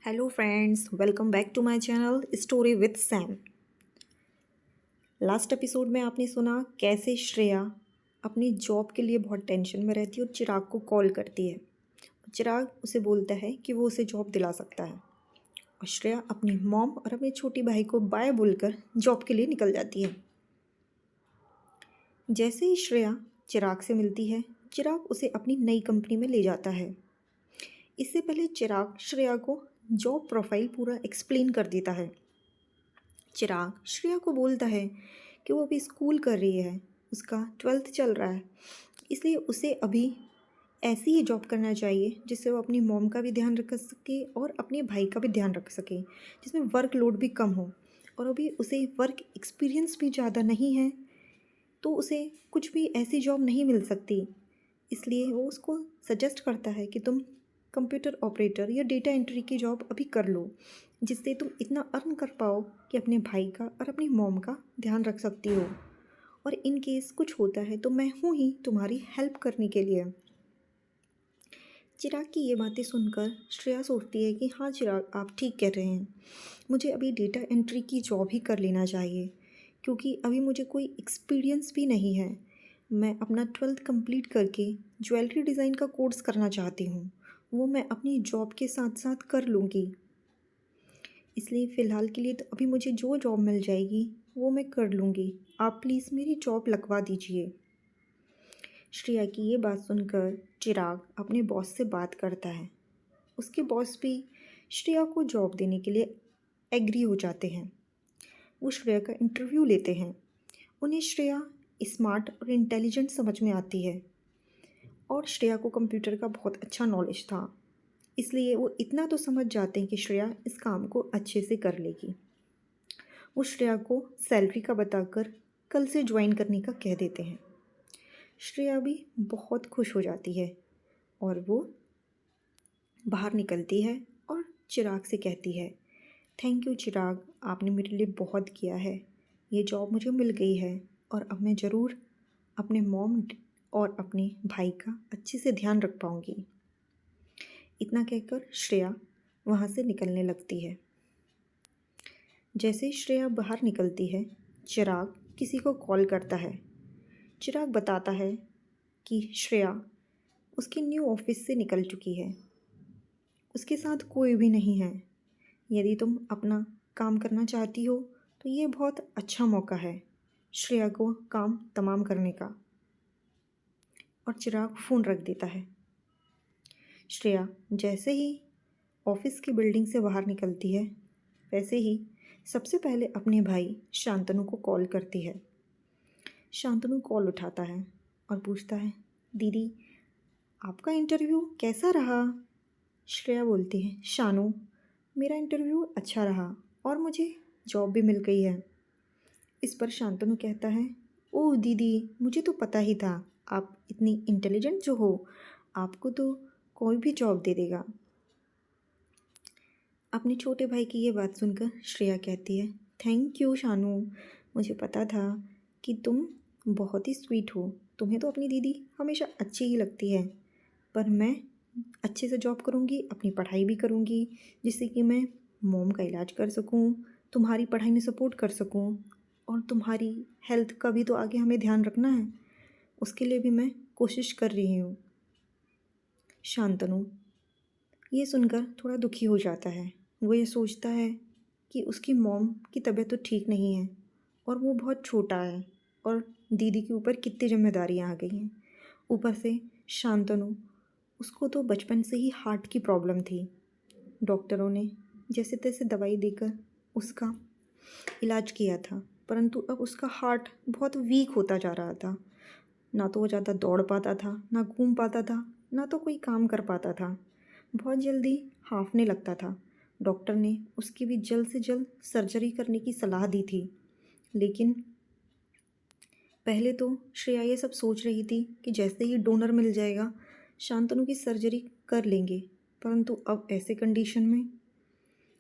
Hello friends, welcome back to my channel story with Sam. Last episode में आपने सुना कैसे श्रेया अपनी जॉब के लिए बहुत टेंशन में रहती है और चिराग को कॉल करती है। चिराग उसे बोलता है कि वो उसे जॉब दिला सकता है और श्रेया अपनी मॉम और अपने छोटी भाई को बाय बोलकर जॉब के लिए निकल जाती है। जैसे ही श्रेया चिराग से मिलती है, चिराग उसे अपनी नई कंपनी में ले जाता है। इससे पहले चिराग श्रेया को जॉब प्रोफाइल पूरा एक्सप्लेन कर देता है। चिराग श्रेया को बोलता है कि वो अभी स्कूल कर रही है, उसका 12th चल रहा है, इसलिए उसे अभी ऐसी ही जॉब करना चाहिए जिससे वो अपनी मॉम का भी ध्यान रख सके और अपने भाई का भी ध्यान रख सके, जिसमें वर्कलोड भी कम हो। और अभी उसे वर्क एक्सपीरियंस भी ज़्यादा नहीं है, तो उसे कुछ भी ऐसी जॉब नहीं मिल सकती। इसलिए वो उसको सजेस्ट करता है कि तुम कंप्यूटर ऑपरेटर या डेटा एंट्री की जॉब अभी कर लो, जिससे तुम इतना अर्न कर पाओ कि अपने भाई का और अपनी मॉम का ध्यान रख सकती हो। और इन केस कुछ होता है तो मैं हूँ ही तुम्हारी हेल्प करने के लिए। चिराग की ये बातें सुनकर श्रेया सोचती है कि हाँ चिराग, आप ठीक कह रहे हैं, मुझे अभी डेटा एंट्री की जॉब ही कर लेना चाहिए, क्योंकि अभी मुझे कोई एक्सपीरियंस भी नहीं है। मैं अपना 12th कंप्लीट करके ज्वेलरी डिज़ाइन का कोर्स करना चाहती हूँ, वो मैं अपनी जॉब के साथ साथ कर लूँगी। इसलिए फ़िलहाल के लिए तो अभी मुझे जो जॉब मिल जाएगी वो मैं कर लूँगी, आप प्लीज़ मेरी जॉब लगवा दीजिए। श्रेया की ये बात सुनकर चिराग अपने बॉस से बात करता है। उसके बॉस भी श्रेया को जॉब देने के लिए एग्री हो जाते हैं। वो श्रेया का इंटरव्यू लेते हैं। उन्हें श्रेया स्मार्ट और इंटेलिजेंट समझ में आती है और श्रेया को कंप्यूटर का बहुत अच्छा नॉलेज था, इसलिए वो इतना तो समझ जाते हैं कि श्रेया इस काम को अच्छे से कर लेगी। वो श्रेया को सैलरी का बताकर कल से ज्वाइन करने का कह देते हैं। श्रेया भी बहुत खुश हो जाती है और वो बाहर निकलती है और चिराग से कहती है, थैंक यू चिराग, आपने मेरे लिए बहुत किया है, ये जॉब मुझे मिल गई है और अब मैं ज़रूर अपने मॉम और अपने भाई का अच्छे से ध्यान रख पाऊँगी। इतना कहकर श्रेया वहाँ से निकलने लगती है। जैसे श्रेया बाहर निकलती है, चिराग किसी को कॉल करता है। चिराग बताता है कि श्रेया उसके न्यू ऑफिस से निकल चुकी है, उसके साथ कोई भी नहीं है। यदि तुम अपना काम करना चाहती हो तो ये बहुत अच्छा मौका है श्रेया को काम तमाम करने का। और चिराग फ़ोन रख देता है। श्रेया जैसे ही ऑफिस की बिल्डिंग से बाहर निकलती है, वैसे ही सबसे पहले अपने भाई शांतनु को कॉल करती है। शांतनु कॉल उठाता है और पूछता है, दीदी आपका इंटरव्यू कैसा रहा? श्रेया बोलती है, शानू मेरा इंटरव्यू अच्छा रहा और मुझे जॉब भी मिल गई है। इस पर शांतनु कहता है, ओह दीदी, मुझे तो पता ही था आप इतनी इंटेलिजेंट जो हो, आपको तो कोई भी जॉब दे देगा। अपने छोटे भाई की ये बात सुनकर श्रेया कहती है, थैंक यू शानू, मुझे पता था कि तुम बहुत ही स्वीट हो, तुम्हें तो अपनी दीदी हमेशा अच्छी ही लगती है, पर मैं अच्छे से जॉब करूँगी, अपनी पढ़ाई भी करूँगी, जिससे कि मैं मॉम का इलाज कर सकूँ, तुम्हारी पढ़ाई में सपोर्ट कर सकूँ और तुम्हारी हेल्थ का भी तो आगे हमें ध्यान रखना है, उसके लिए भी मैं कोशिश कर रही हूँ। शांतनु ये सुनकर थोड़ा दुखी हो जाता है। वो ये सोचता है कि उसकी मॉम की तबीयत तो ठीक नहीं है और वो बहुत छोटा है और दीदी के ऊपर कितनी जिम्मेदारियाँ आ गई हैं। ऊपर से शांतनु, उसको तो बचपन से ही हार्ट की प्रॉब्लम थी। डॉक्टरों ने जैसे तैसे दवाई देकर उसका इलाज किया था, परंतु अब उसका हार्ट बहुत वीक होता जा रहा था। ना तो वो ज़्यादा दौड़ पाता था, ना घूम पाता था, ना तो कोई काम कर पाता था। बहुत जल्दी हाँफने लगता था। डॉक्टर ने उसकी भी जल्द से जल्द सर्जरी करने की सलाह दी थी, लेकिन पहले तो श्रेया ये सब सोच रही थी कि जैसे ही डोनर मिल जाएगा शांतनु की सर्जरी कर लेंगे, परंतु अब ऐसे कंडीशन में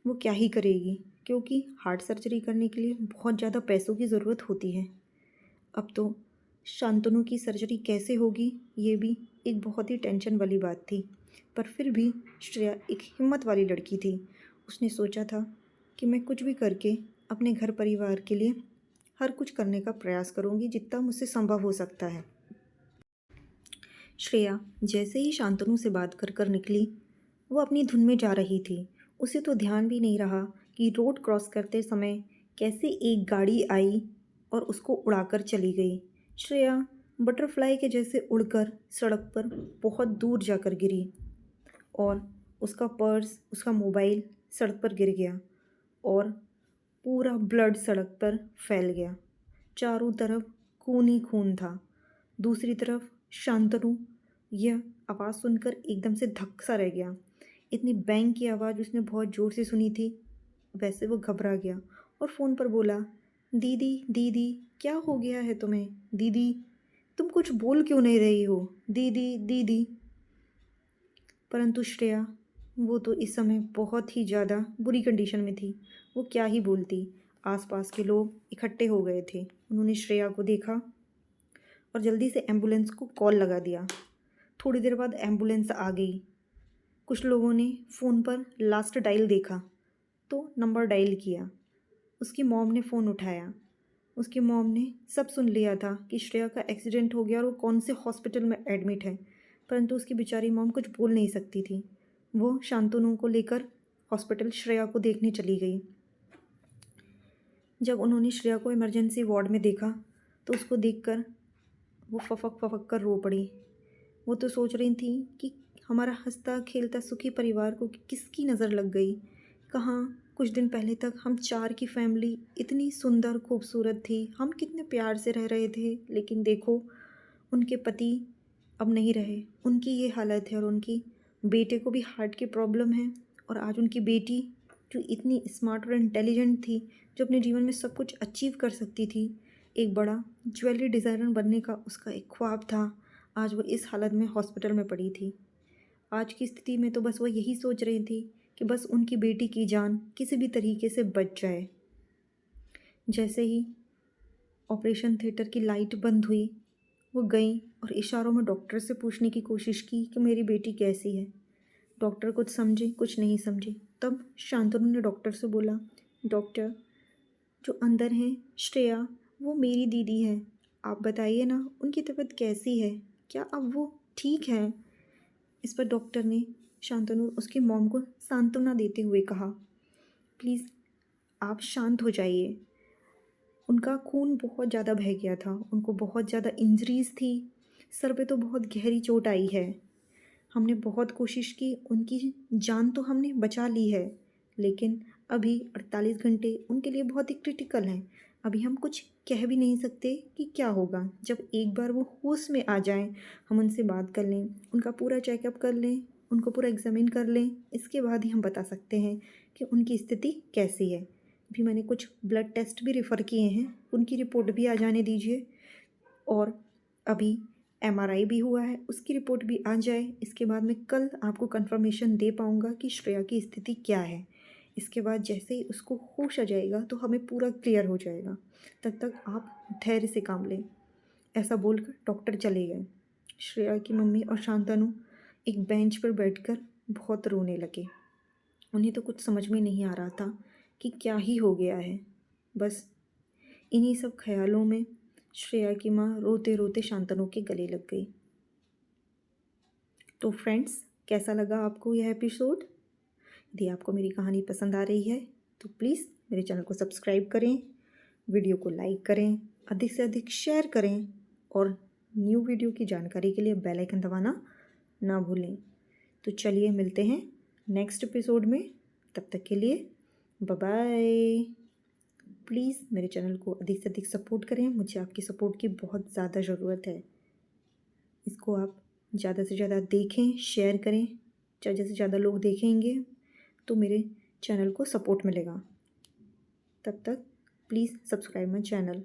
वो क्या ही करेगी, क्योंकि हार्ट सर्जरी करने के लिए बहुत ज़्यादा पैसों की ज़रूरत होती है। अब तो शांतनु की सर्जरी कैसे होगी, ये भी एक बहुत ही टेंशन वाली बात थी। पर फिर भी श्रेया एक हिम्मत वाली लड़की थी। उसने सोचा था कि मैं कुछ भी करके अपने घर परिवार के लिए हर कुछ करने का प्रयास करूंगी जितना मुझसे संभव हो सकता है। श्रेया जैसे ही शांतनु से बात कर कर निकली, वो अपनी धुन में जा रही थी। उसे तो ध्यान भी नहीं रहा कि रोड क्रॉस करते समय कैसे एक गाड़ी आई और उसको उड़ाकर चली गई। श्रेया बटरफ्लाई के जैसे उड़कर सड़क पर बहुत दूर जाकर गिरी और उसका पर्स, उसका मोबाइल सड़क पर गिर गया और पूरा ब्लड सड़क पर फैल गया। चारों तरफ खून ही खून था। दूसरी तरफ शांतनु यह आवाज़ सुनकर एकदम से धक्का सा रह गया। इतनी बैंग की आवाज़ उसने बहुत ज़ोर से सुनी थी। वैसे वो घबरा गया और फ़ोन पर बोला, दीदी दीदी क्या हो गया है तुम्हें? दीदी तुम कुछ बोल क्यों नहीं रही हो? दीदी दीदी। परंतु श्रेया वो तो इस समय बहुत ही ज़्यादा बुरी कंडीशन में थी। वो क्या ही बोलती। आसपास के लोग इकट्ठे हो गए थे। उन्होंने श्रेया को देखा और जल्दी से एम्बुलेंस को कॉल लगा दिया। थोड़ी देर बाद एम्बुलेंस आ गई। कुछ लोगों ने फ़ोन पर लास्ट डायल देखा तो नंबर डायल किया। उसकी मॉम ने फ़ोन उठाया। उसकी मॉम ने सब सुन लिया था कि श्रेया का एक्सीडेंट हो गया और वो कौन से हॉस्पिटल में एडमिट है, परंतु उसकी बेचारी मॉम कुछ बोल नहीं सकती थी। वो शांतनु को लेकर हॉस्पिटल श्रेया को देखने चली गई। जब उन्होंने श्रेया को इमरजेंसी वार्ड में देखा तो उसको देखकर वो फफक फफक कर रो पड़ी। वो तो सोच रही थी कि हमारा हंसता खेलता सुखी परिवार को किसकी नज़र लग गई। कहाँ कुछ दिन पहले तक हम चार की फैमिली इतनी सुंदर खूबसूरत थी, हम कितने प्यार से रह रहे थे, लेकिन देखो उनके पति अब नहीं रहे, उनकी ये हालत है और उनकी बेटे को भी हार्ट की प्रॉब्लम है। और आज उनकी बेटी जो इतनी स्मार्ट और इंटेलिजेंट थी, जो अपने जीवन में सब कुछ अचीव कर सकती थी, एक बड़ा ज्वेलरी डिज़ाइनर बनने का उसका एक ख्वाब था, आज वो इस हालत में हॉस्पिटल में पड़ी थी। आज की स्थिति में तो बस वो यही सोच रही थी कि बस उनकी बेटी की जान किसी भी तरीके से बच जाए। जैसे ही ऑपरेशन थिएटर की लाइट बंद हुई, वो गई और इशारों में डॉक्टर से पूछने की कोशिश की कि मेरी बेटी कैसी है। डॉक्टर कुछ समझे, कुछ नहीं समझे। तब शांतनु ने डॉक्टर से बोला, डॉक्टर जो अंदर हैं श्रेया, वो मेरी दीदी है, आप बताइए ना उनकी तबीयत कैसी है, क्या अब वो ठीक है? इस पर डॉक्टर ने शांतनु उसकी मॉम को सांत्वना देते हुए कहा, प्लीज़ आप शांत हो जाइए। उनका खून बहुत ज़्यादा बह गया था, उनको बहुत ज़्यादा इंजरीज़ थी, सर पे तो बहुत गहरी चोट आई है। हमने बहुत कोशिश की, उनकी जान तो हमने बचा ली है, लेकिन अभी 48 घंटे उनके लिए बहुत ही क्रिटिकल हैं। अभी हम कुछ कह भी नहीं सकते कि क्या होगा। जब एक बार वो होश में आ जाएं, हम उनसे बात कर लें, उनका पूरा चेकअप कर लें, उनको पूरा एग्जामिन कर लें, इसके बाद ही हम बता सकते हैं कि उनकी स्थिति कैसी है। अभी मैंने कुछ ब्लड टेस्ट भी रेफ़र किए हैं, उनकी रिपोर्ट भी आ जाने दीजिए। और अभी एमआरआई भी हुआ है, उसकी रिपोर्ट भी आ जाए, इसके बाद मैं कल आपको कंफर्मेशन दे पाऊँगा कि श्रेया की स्थिति क्या है। इसके बाद जैसे ही उसको होश आ जाएगा तो हमें पूरा क्लियर हो जाएगा, तब तक आप धैर्य से काम लें। ऐसा बोलकर डॉक्टर चले गए। श्रेया की मम्मी और शांतनु एक बेंच पर बैठकर बहुत रोने लगे। उन्हें तो कुछ समझ में नहीं आ रहा था कि क्या ही हो गया है। बस इन्हीं सब ख्यालों में श्रेया की माँ रोते रोते शांतनु के गले लग गई। तो फ्रेंड्स, कैसा लगा आपको यह एपिसोड? यदि आपको मेरी कहानी पसंद आ रही है तो प्लीज़ मेरे चैनल को सब्सक्राइब करें, वीडियो को लाइक करें, अधिक से अधिक शेयर करें और न्यू वीडियो की जानकारी के लिए बेल आइकन दबाना ना भूलें। तो चलिए मिलते हैं नेक्स्ट एपिसोड में। तब तक के लिए बाय बाय। प्लीज़ मेरे चैनल को अधिक से अधिक सपोर्ट करें, मुझे आपकी सपोर्ट की बहुत ज़्यादा ज़रूरत है। इसको आप ज़्यादा से ज़्यादा देखें, शेयर करें। ज़्यादा से ज़्यादा लोग देखेंगे तो मेरे चैनल को सपोर्ट मिलेगा। तब तक प्लीज़ सब्सक्राइब माई चैनल।